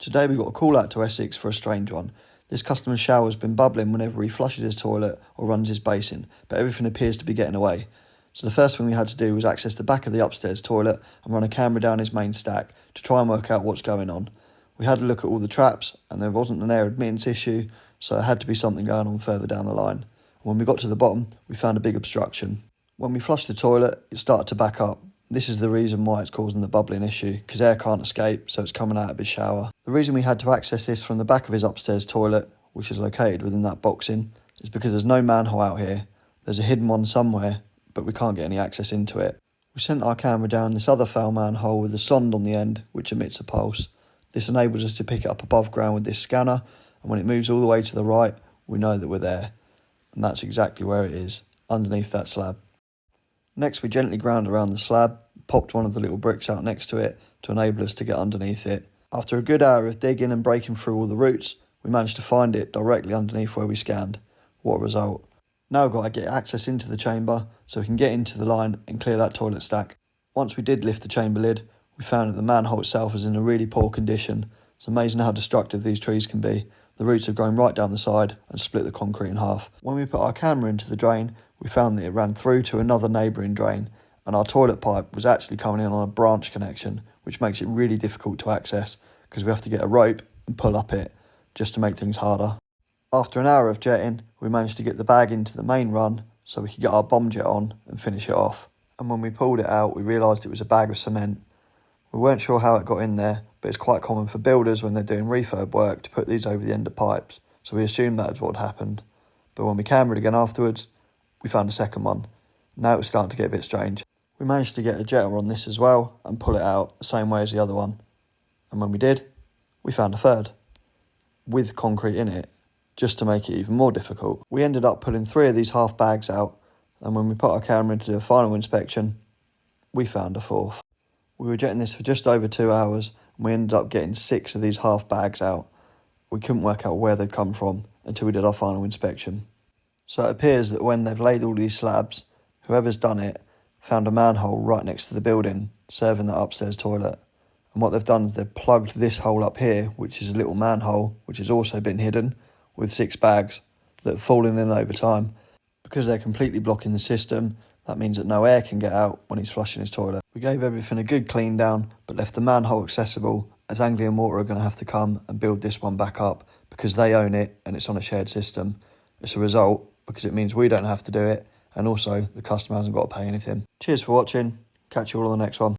Today we got a call out to Essex for a strange one. This customer's shower has been bubbling whenever he flushes his toilet or runs his basin, but everything appears to be getting away. So the first thing we had to do was access the back of the upstairs toilet and run a camera down his main stack to try and work out what's going on. We had a look at all the traps and there wasn't an air admittance issue, so it had to be something going on further down the line. When we got to the bottom, we found a big obstruction. When we flushed the toilet, it started to back up. This is the reason why it's causing the bubbling issue, because air can't escape, so it's coming out of his shower. The reason we had to access this from the back of his upstairs toilet, which is located within that boxing, is because there's no manhole out here. There's a hidden one somewhere, but we can't get any access into it. We sent our camera down this other foul manhole with a sonde on the end, which emits a pulse. This enables us to pick it up above ground with this scanner, and when it moves all the way to the right, we know that we're there. And that's exactly where it is, underneath that slab. Next, we gently ground around the slab, popped one of the little bricks out next to it to enable us to get underneath it. After a good hour of digging and breaking through all the roots, we managed to find it directly underneath where we scanned. What a result. Now we've got to get access into the chamber so we can get into the line and clear that toilet stack. Once we did lift the chamber lid, we found that the manhole itself was in a really poor condition. It's amazing how destructive these trees can be. The roots have grown right down the side and split the concrete in half. When we put our camera into the drain, we found that it ran through to another neighbouring drain, and our toilet pipe was actually coming in on a branch connection, which makes it really difficult to access because we have to get a rope and pull up it just to make things harder. After an hour of jetting, we managed to get the bag into the main run so we could get our bomb jet on and finish it off. And when we pulled it out, we realised it was a bag of cement. We weren't sure how it got in there, but it's quite common for builders when they're doing refurb work to put these over the end of pipes, so we assumed that is what had happened. But when we cameraed again afterwards, we found a second one. Now it was starting to get a bit strange. We managed to get a jetter on this as well and pull it out the same way as the other one. And when we did, we found a third, with concrete in it, just to make it even more difficult. We ended up pulling 3 of these half bags out, and when we put our camera into the final inspection, we found a 4th. We were jetting this for just over 2 hours, and we ended up getting 6 of these half bags out. We couldn't work out where they'd come from until we did our final inspection. So it appears that when they've laid all these slabs, whoever's done it found a manhole right next to the building, serving that upstairs toilet. And what they've done is they've plugged this hole up here, which is a little manhole, which has also been hidden, with 6 bags that have fallen in over time. Because they're completely blocking the system, that means that no air can get out when he's flushing his toilet. We gave everything a good clean down, but left the manhole accessible, as Anglian Water are going to have to come and build this one back up because they own it and it's on a shared system. It's a result because it means we don't have to do it, and also the customer hasn't got to pay anything. Cheers for watching. Catch you all on the next one.